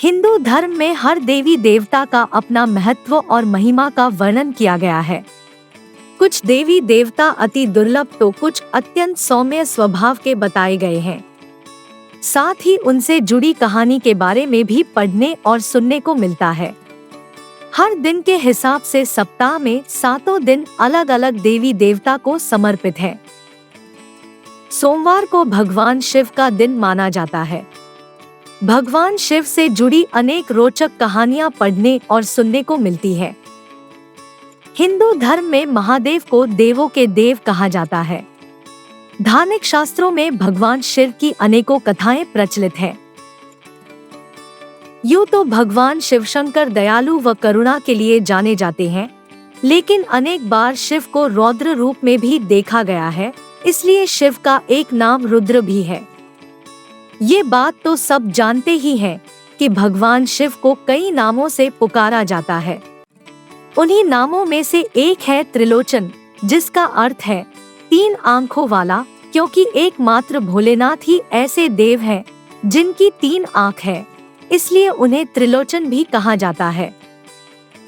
हिंदू धर्म में हर देवी देवता का अपना महत्व और महिमा का वर्णन किया गया है। कुछ देवी देवता अति दुर्लभ तो कुछ अत्यंत सौम्य स्वभाव के बताए गए हैं। साथ ही उनसे जुड़ी कहानी के बारे में भी पढ़ने और सुनने को मिलता है। हर दिन के हिसाब से सप्ताह में 7 दिन अलग अलग देवी देवता को समर्पित है। सोमवार को भगवान शिव का दिन माना जाता है। भगवान शिव से जुड़ी अनेक रोचक कहानियां पढ़ने और सुनने को मिलती है। हिंदू धर्म में महादेव को देवों के देव कहा जाता है। धार्मिक शास्त्रों में भगवान शिव की अनेकों कथाएं प्रचलित हैं। यूं तो भगवान शिव शंकर दयालु व करुणा के लिए जाने जाते हैं, लेकिन अनेक बार शिव को रौद्र रूप में भी देखा गया है, इसलिए शिव का एक नाम रुद्र भी है। ये बात तो सब जानते ही हैं कि भगवान शिव को कई नामों से पुकारा जाता है। उन्हीं नामों में से एक है त्रिलोचन, जिसका अर्थ है 3 आंखों वाला, क्योंकि एकमात्र भोलेनाथ ही ऐसे देव हैं जिनकी 3 आंख है, इसलिए उन्हें त्रिलोचन भी कहा जाता है।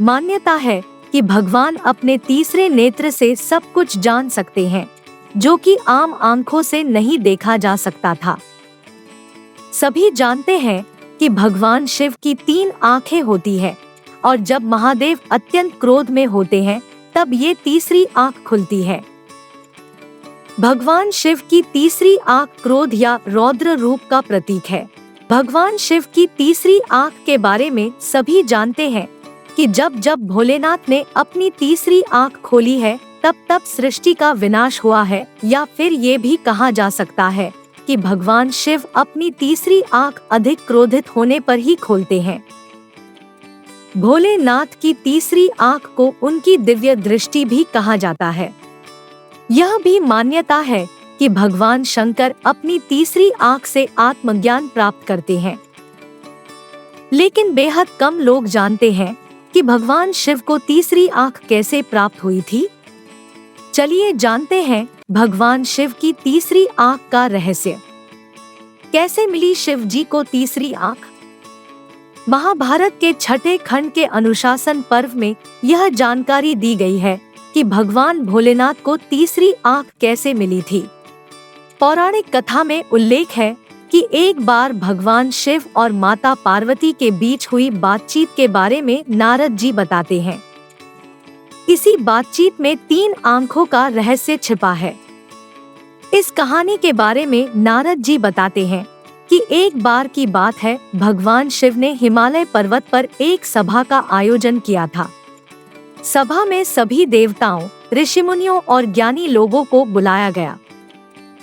मान्यता है कि भगवान अपने तीसरे नेत्र से सब कुछ जान सकते हैं, जो कि आम आंखों से नहीं देखा जा सकता था। सभी जानते हैं कि भगवान शिव की 3 आंखें होती है, और जब महादेव अत्यंत क्रोध में होते हैं तब ये तीसरी आंख खुलती है। भगवान शिव की तीसरी आंख क्रोध या रौद्र रूप का प्रतीक है। भगवान शिव की तीसरी आंख के बारे में सभी जानते हैं कि जब जब भोलेनाथ ने अपनी तीसरी आंख खोली है तब तब सृष्टि का विनाश हुआ है, या फिर ये भी कहा जा सकता है कि भगवान शिव अपनी तीसरी आंख अधिक क्रोधित होने पर ही खोलते हैं। भोलेनाथ की तीसरी आंख को उनकी दिव्य दृष्टि भी कहा जाता है। यह भी मान्यता है कि भगवान शंकर अपनी तीसरी आंख से आत्मज्ञान प्राप्त करते हैं, लेकिन बेहद कम लोग जानते हैं कि भगवान शिव को तीसरी आंख कैसे प्राप्त हुई थी। चलिए जानते हैं भगवान शिव की तीसरी आंख का रहस्य। कैसे मिली शिव जी को तीसरी आंख? महाभारत के 6ठे खंड के अनुशासन पर्व में यह जानकारी दी गई है कि भगवान भोलेनाथ को तीसरी आंख कैसे मिली थी। पौराणिक कथा में उल्लेख है कि एक बार भगवान शिव और माता पार्वती के बीच हुई बातचीत के बारे में नारद जी बताते हैं। इसी बातचीत में 3 आंखों का रहस्य छिपा है। इस कहानी के बारे में नारद जी बताते हैं कि एक बार की बात है, भगवान शिव ने हिमालय पर्वत पर एक सभा का आयोजन किया था। सभा में सभी देवताओं, ऋषिमुनियों और ज्ञानी लोगों को बुलाया गया।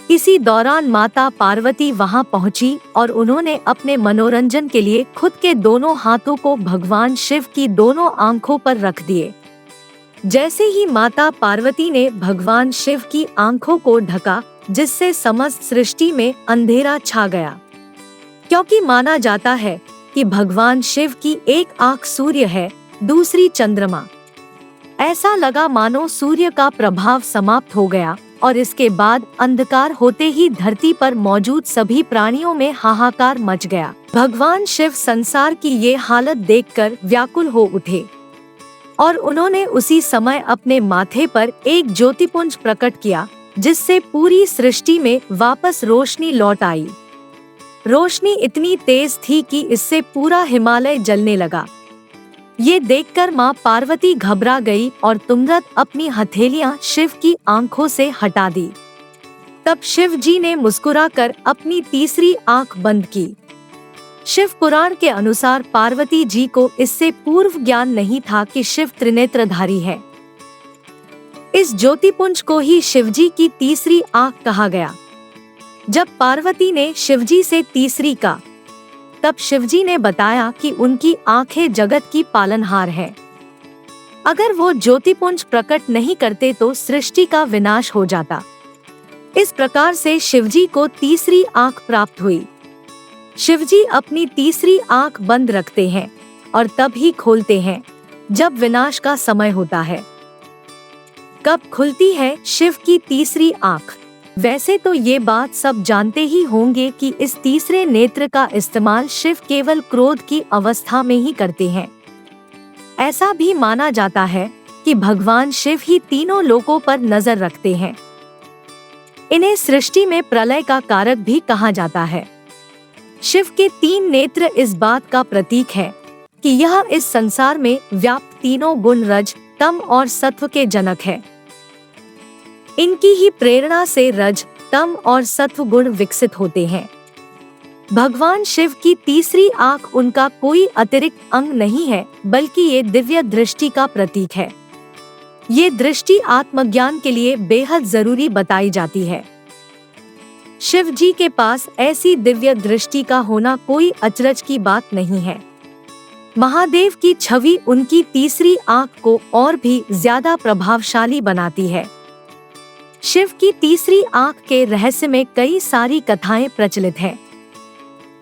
इसी दौरान माता पार्वती वहां पहुंची और उन्होंने अपने मनोरंजन के लिए खुद के दोनों हाथों को भगवान शिव की दोनों आंखों पर रख दिए। जैसे ही माता पार्वती ने भगवान शिव की आंखों को ढका, जिससे समस्त सृष्टि में अंधेरा छा गया, क्योंकि माना जाता है कि भगवान शिव की एक आंख सूर्य है, दूसरी चंद्रमा। ऐसा लगा मानो सूर्य का प्रभाव समाप्त हो गया, और इसके बाद अंधकार होते ही धरती पर मौजूद सभी प्राणियों में हाहाकार मच गया। भगवान शिव संसार की ये हालत देखकर व्याकुल हो उठे और उन्होंने उसी समय अपने माथे पर एक ज्योतिपुंज प्रकट किया, जिससे पूरी सृष्टि में वापस रोशनी लौट आई। रोशनी इतनी तेज थी कि इससे पूरा हिमालय जलने लगा। ये देखकर मां पार्वती घबरा गई और तुरंत अपनी हथेलियां शिव की आंखों से हटा दी। तब शिव जी ने मुस्कुराकर अपनी तीसरी आंख बंद की। शिव पुराण के अनुसार पार्वती जी को इससे पूर्व ज्ञान नहीं था कि शिव त्रिनेत्रधारी है। इस ज्योतिपुंज को ही शिवजी की तीसरी आंख कहा गया। जब पार्वती ने शिवजी से तीसरी का, तब शिवजी ने बताया कि उनकी आंखें जगत की पालनहार है। अगर वो ज्योतिपुंज प्रकट नहीं करते तो सृष्टि का विनाश हो जाता। इस प्रकार से शिवजी को तीसरी आंख प्राप्त हुई। शिवजी अपनी तीसरी आंख बंद रखते हैं और तब ही खोलते हैं जब विनाश का समय होता है। कब खुलती है शिव की तीसरी आंख? वैसे तो ये बात सब जानते ही होंगे कि इस तीसरे नेत्र का इस्तेमाल शिव केवल क्रोध की अवस्था में ही करते हैं। ऐसा भी माना जाता है कि भगवान शिव ही तीनों लोकों पर नजर रखते हैं। इन्हें सृष्टि में प्रलय का कारक भी कहा जाता है। शिव के 3 नेत्र इस बात का प्रतीक है कि यह इस संसार में व्याप्त तीनों गुण रज, तम और सत्व के जनक है। इनकी ही प्रेरणा से रज, तम और सत्व गुण विकसित होते हैं। भगवान शिव की तीसरी आंख उनका कोई अतिरिक्त अंग नहीं है, बल्कि ये दिव्य दृष्टि का प्रतीक है। ये दृष्टि आत्मज्ञान के लिए बेहद जरूरी बताई जाती है। शिव जी के पास ऐसी दिव्य दृष्टि का होना कोई अचरज की बात नहीं है। महादेव की छवि उनकी तीसरी आंख को और भी ज्यादा प्रभावशाली बनाती है। शिव की तीसरी आंख के रहस्य में कई सारी कथाएं प्रचलित हैं,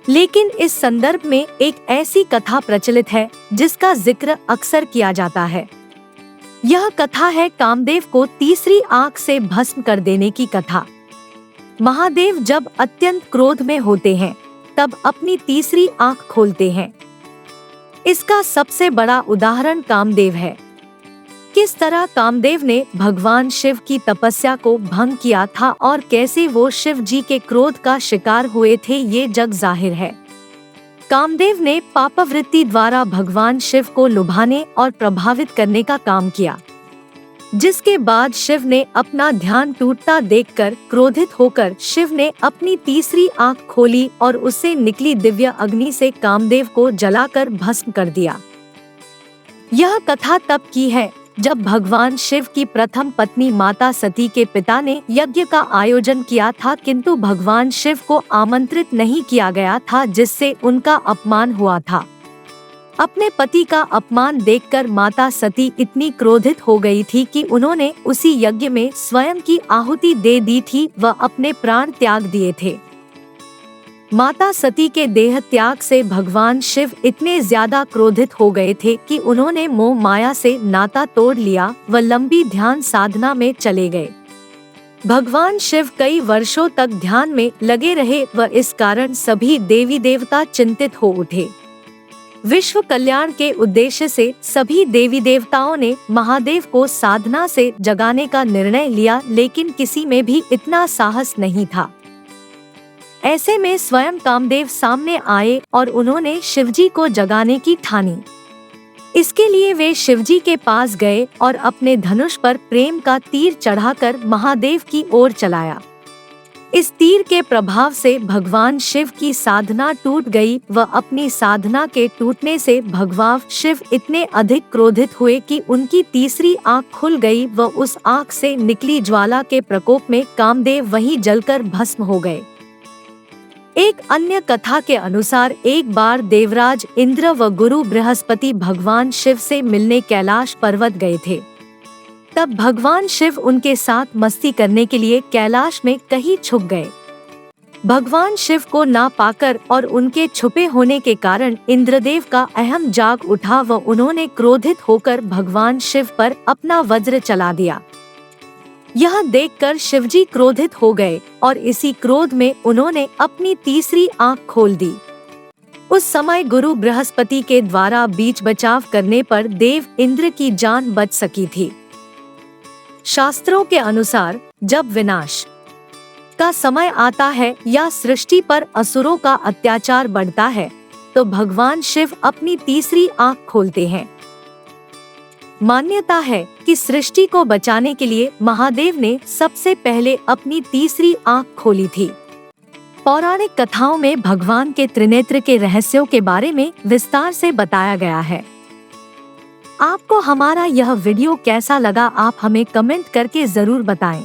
लेकिन इस संदर्भ में एक ऐसी कथा प्रचलित है जिसका जिक्र अक्सर किया जाता है। यह कथा है कामदेव को तीसरी आंख से भस्म कर देने की कथा। महादेव जब अत्यंत क्रोध में होते हैं तब अपनी तीसरी आंख खोलते हैं। इसका सबसे बड़ा उदाहरण कामदेव है। किस तरह कामदेव ने भगवान शिव की तपस्या को भंग किया था और कैसे वो शिव जी के क्रोध का शिकार हुए थे, ये जग जाहिर है। कामदेव ने पापवृत्ति द्वारा भगवान शिव को लुभाने और प्रभावित करने का काम किया, जिसके बाद शिव ने अपना ध्यान टूटता देखकर क्रोधित होकर शिव ने अपनी तीसरी आंख खोली और उससे निकली दिव्य अग्नि से कामदेव को जलाकर भस्म कर दिया। यह कथा तब की है जब भगवान शिव की प्रथम पत्नी माता सती के पिता ने यज्ञ का आयोजन किया था, किंतु भगवान शिव को आमंत्रित नहीं किया गया था, जिससे उनका अपमान हुआ था। अपने पति का अपमान देखकर माता सती इतनी क्रोधित हो गई थी कि उन्होंने उसी यज्ञ में स्वयं की आहुति दे दी थी व अपने प्राण त्याग दिए थे। माता सती के देह त्याग से भगवान शिव इतने ज्यादा क्रोधित हो गए थे कि उन्होंने मोह माया से नाता तोड़ लिया व लंबी ध्यान साधना में चले गए। भगवान शिव कई वर्षों तक ध्यान में लगे रहे व इस कारण सभी देवी देवता चिंतित हो उठे। विश्व कल्याण के उद्देश्य से सभी देवी देवताओं ने महादेव को साधना से जगाने का निर्णय लिया, लेकिन किसी में भी इतना साहस नहीं था। ऐसे में स्वयं कामदेव सामने आए और उन्होंने शिवजी को जगाने की ठानी। इसके लिए वे शिवजी के पास गए और अपने धनुष पर प्रेम का तीर चढ़ाकर महादेव की ओर चलाया। इस तीर के प्रभाव से भगवान शिव की साधना टूट गई व अपनी साधना के टूटने से भगवान शिव इतने अधिक क्रोधित हुए कि उनकी तीसरी आंख खुल गई व उस आंख से निकली ज्वाला के प्रकोप में कामदेव वहीं जलकर भस्म हो गए। एक अन्य कथा के अनुसार एक बार देवराज इंद्र व गुरु बृहस्पति भगवान शिव से मिलने कैलाश पर्वत गए थे। तब भगवान शिव उनके साथ मस्ती करने के लिए कैलाश में कहीं छुप गए। भगवान शिव को ना पाकर और उनके छुपे होने के कारण इंद्रदेव का अहम जाग उठा व उन्होंने क्रोधित होकर भगवान शिव पर अपना वज्र चला दिया। यह देखकर शिवजी क्रोधित हो गए और इसी क्रोध में उन्होंने अपनी तीसरी आंख खोल दी। उस समय गुरु बृहस्पति के द्वारा बीच बचाव करने पर देव इंद्र की जान बच सकी थी। शास्त्रों के अनुसार जब विनाश का समय आता है या सृष्टि पर असुरों का अत्याचार बढ़ता है तो भगवान शिव अपनी तीसरी आंख खोलते हैं। मान्यता है कि सृष्टि को बचाने के लिए महादेव ने सबसे पहले अपनी तीसरी आंख खोली थी। पौराणिक कथाओं में भगवान के त्रिनेत्र के रहस्यों के बारे में विस्तार से बताया गया है। आपको हमारा यह वीडियो कैसा लगा, आप हमें कमेंट करके जरूर बताएं।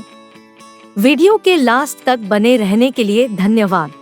वीडियो के लास्ट तक बने रहने के लिए धन्यवाद।